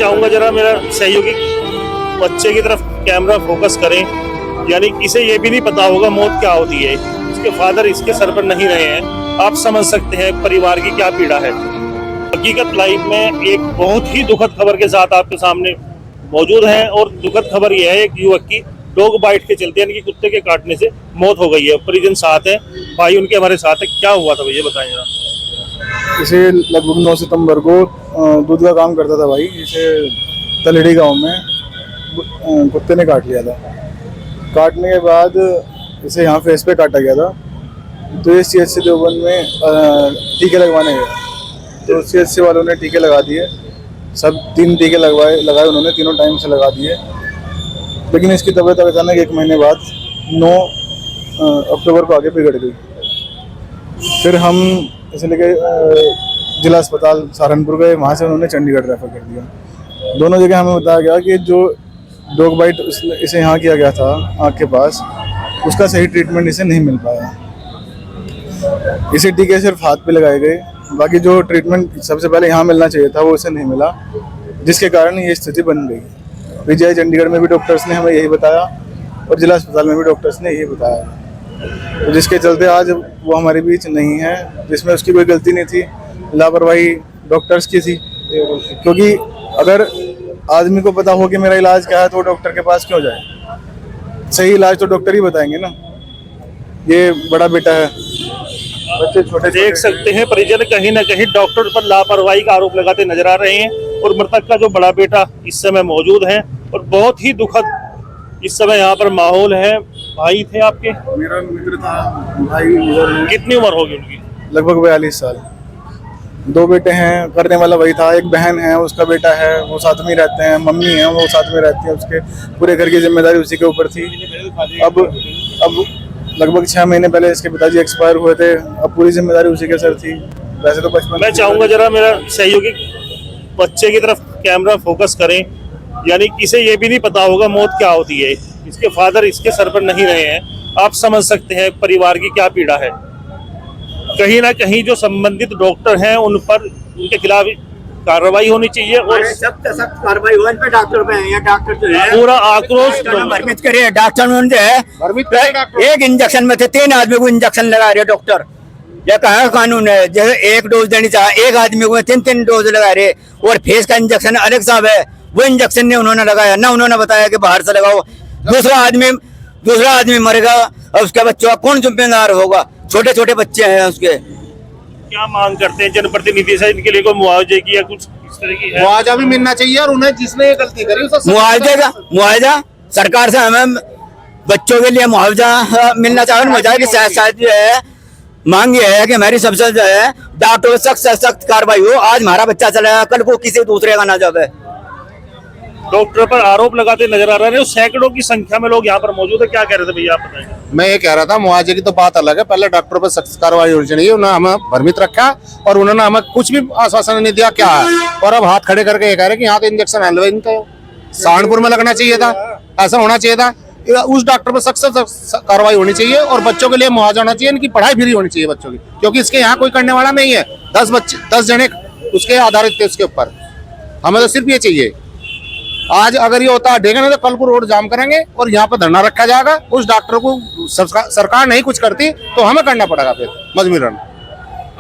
चाहूंगा जरा मेरा सहयोगी बच्चे की तरफ कैमरा फोकस करें। यानी इसे ये भी नहीं पता होगा मौत क्या होती है, इसके फादर इसके सर पर नहीं रहे हैं। आप समझ सकते हैं परिवार की क्या पीड़ा है। हकीकत लाइव में एक बहुत ही दुखद खबर के साथ आपके सामने मौजूद है, और दुखद खबर यह है एक युवक की डॉग बाइट के चलते यानी कि कुत्ते के काटने से मौत हो गई है। परिजन साथ है, भाई उनके हमारे साथ है। क्या हुआ था भैया बताएं जरा। इसे लगभग 9 सितंबर को दूध का काम करता था भाई। इसे तलड़ी गांव में कुत्ते ने काट लिया था। काटने के बाद इसे यहाँ फेस पे काटा गया था, तो ये CHC देवबंद में टीके लगवाने गया, तो CHC वालों ने टीके लगा दिए। सब 3 टीके लगाए उन्होंने, तीनों टाइम से लगा दिए। लेकिन इसकी तबीयत अचानक 1 महीने बाद 9 अक्टूबर को आगे बिगड़ गई। फिर हम इसे लेके जिला अस्पताल सहारनपुर गए, वहाँ से उन्होंने चंडीगढ़ रेफर कर दिया। दोनों जगह हमें बताया गया कि जो डॉग बाइट इसे यहाँ किया गया था आँख के पास, उसका सही ट्रीटमेंट इसे नहीं मिल पाया। इसे टीके सिर्फ हाथ पे लगाए गए, बाकी जो ट्रीटमेंट सबसे पहले यहाँ मिलना चाहिए था वो इसे नहीं मिला, जिसके कारण ये स्थिति बन गई। PGI चंडीगढ़ में भी डॉक्टर्स ने हमें यही बताया और जिला अस्पताल में भी डॉक्टर्स ने यही बताया, तो जिसके चलते आज वो हमारे बीच नहीं है, जिसमें उसकी कोई गलती नहीं थी, लापरवाही डॉक्टर्स की थी। क्योंकि अगर आदमी को पता हो कि मेरा इलाज क्या है तो डॉक्टर के पास क्यों जाए? सही इलाज तो डॉक्टर ही बताएंगे ना। ये बड़ा बेटा है, बच्चे छोटे देख सकते हैं परिजन कहीं ना कहीं डॉक्टर पर लापरवाही का आरोप लगाते नजर आ रहे हैं, और मृतक का जो बड़ा बेटा इस समय मौजूद है, और बहुत ही दुखद इस समय यहाँ पर माहौल है। भाई थे आपके? मेरा मित्र था भाई। कितनी उम्र होगी उनकी? लगभग 42 साल। 2 बेटे हैं, करने वाला वही था। एक बहन है, उसका बेटा है, वो साथ में रहते हैं। मम्मी है, वो साथ में रहती है। उसके पूरे घर की जिम्मेदारी उसी के ऊपर थी। अब लगभग 6 महीने पहले इसके पिताजी एक्सपायर हुए थे, अब पूरी जिम्मेदारी उसी के सर थी। वैसे तो बचपन मैं चाहूंगा जरा मेरा सहयोगी बच्चे की तरफ कैमरा फोकस करें। यानी इसे ये भी नहीं पता होगा मौत क्या होती है, इसके फादर इसके सर पर नहीं रहे हैं। आप समझ सकते हैं परिवार की क्या पीड़ा है। कहीं ना कहीं जो संबंधित डॉक्टर हैं उन पर, उनके खिलाफ कार्रवाई होनी चाहिए, और सख्त कार्रवाई हो पे। डॉक्टर पे है, डॉक्टर जो है पूरा आक्रोश भ्रमित करे। डॉक्टर जो है एक इंजेक्शन में थे 3 आदमी को इंजेक्शन लगा रहे डॉक्टर। ये कहा कानून है? जैसे 1 डोज देनी चाहिए, एक आदमी को 3 डोज लगा रहे। और फेस का इंजेक्शन अलग साहब है, वो इंजेक्शन ने उन्होंने लगाया ना, उन्होंने बताया कि बाहर से लगाओ। दूसरा आदमी मरेगा और उसके बच्चों का कौन जिम्मेदार होगा? छोटे छोटे बच्चे हैं उसके। क्या मांग करते हैं जनप्रतिनिधि से? इनके लिए कोई मुआवजे की या कुछ इस तरह की है? मुआवजा भी मिलना चाहिए, और उन्हें जिसने ये गलती करी उसको मुआवजा सरकार से हमें बच्चों के लिए मुआवजा मिलना चाहिए। मुआवजा की साथ जो है मांग ये है कि हमारी सबसे जो है डॉक्टर सख्त से सख्त कार्रवाई हो। आज हमारा बच्चा चला गया, कल को किसी दूसरे का ना जाए। डॉक्टर पर आरोप लगाते नजर आ रहे हैं। सैकड़ों की संख्या में लोग यहाँ पर मौजूद है। क्या कह रहे थे भैया, आप बताएंगे? मैं ये कह रहा था, मुआवजे की तो बात अलग है, पहले डॉक्टर पर सख्त कार्रवाई होनी चाहिए। उन्होंने हमें भ्रमित रखा और उन्होंने हमें कुछ भी आश्वासन नहीं दिया क्या है, और अब हाथ खड़े करके ये कह रहे कि यहाँ तो इंजेक्शन सहारनपुर में लगना चाहिए था, ऐसा होना चाहिए था। उस डॉक्टर पर सख्त कार्रवाई होनी चाहिए, और बच्चों के लिए मुआवजा होना चाहिए। इनकी पढ़ाई फ्री होनी चाहिए बच्चों की, क्योंकि इसके यहाँ कोई करने वाला नहीं है। 10 जने उसके आधारित थे उसके ऊपर। हमें तो सिर्फ ये चाहिए। आज अगर ये होता है ना, तो कल को रोड जाम करेंगे और यहाँ पर धरना रखा जाएगा। उस डॉक्टर को सरकार नहीं कुछ करती तो हमें करना पड़ेगा फिर मजबूरन।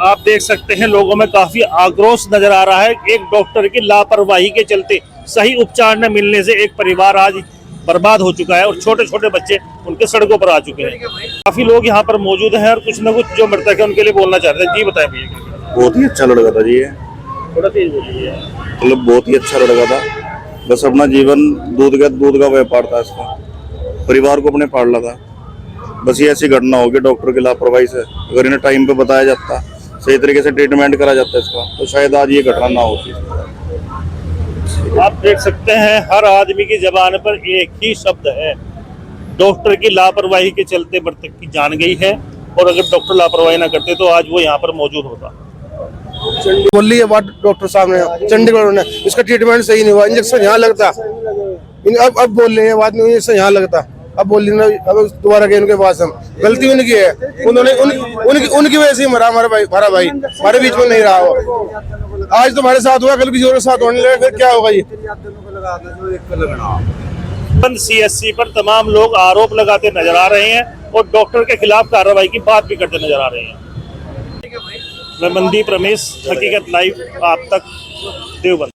आप देख सकते हैं लोगों में काफी आक्रोश नजर आ रहा है। एक डॉक्टर की लापरवाही के चलते सही उपचार न मिलने से एक परिवार आज बर्बाद हो चुका है, और छोटे छोटे बच्चे उनके सड़कों पर आ चुके हैं। काफी लोग यहाँ पर मौजूद हैं, और कुछ न कुछ जो मृतक है उनके लिए बोलना चाहते हैं। जी बताएं भैया। बहुत ही अच्छा लड़का था जी, ये थोड़ा तेज बोलिए। मतलब बहुत ही अच्छा लड़का था। बस अपना जीवन दूध का व्यापार था इसका, परिवार को अपने पाला था। बस ये ऐसी घटना होगी डॉक्टर की लापरवाही से। अगर इन्हें टाइम पे बताया जाता, सही तरीके से ट्रीटमेंट करा जाता इसका, तो शायद आज ये घटना ना होती। आप देख सकते हैं हर आदमी की जबान पर एक ही शब्द है, डॉक्टर की लापरवाही के चलते मृतक की जान गई है। और अगर डॉक्टर लापरवाही ना करते तो आज वो यहाँ पर मौजूद होता। बोली है बात डॉक्टर साहब ने चंडीगढ़ ने, इसका ट्रीटमेंट सही नहीं हुआ। इंजेक्शन यहाँ लगता, अब बोल रहे हैं बाद में इंजेक्शन यहाँ लगता। अब बोली ना, अब दोबारा गए उनके पास हम, गलती उनकी है, उन्होंने उनकी वजह से ही मरा हमारा भाई हमारे बीच में नहीं रहा वो। आज तो हमारे साथ हुआ, कल किसी और के साथ होने लगा, फिर क्या होगा ये। सीएससी पर तमाम लोग आरोप लगाते नजर आ रहे हैं और डॉक्टर के खिलाफ कार्रवाई की बात भी करते नजर आ रहे हैं। मैं मनदीप रमेश, हकीकत लाइव आप तक, देवबंद।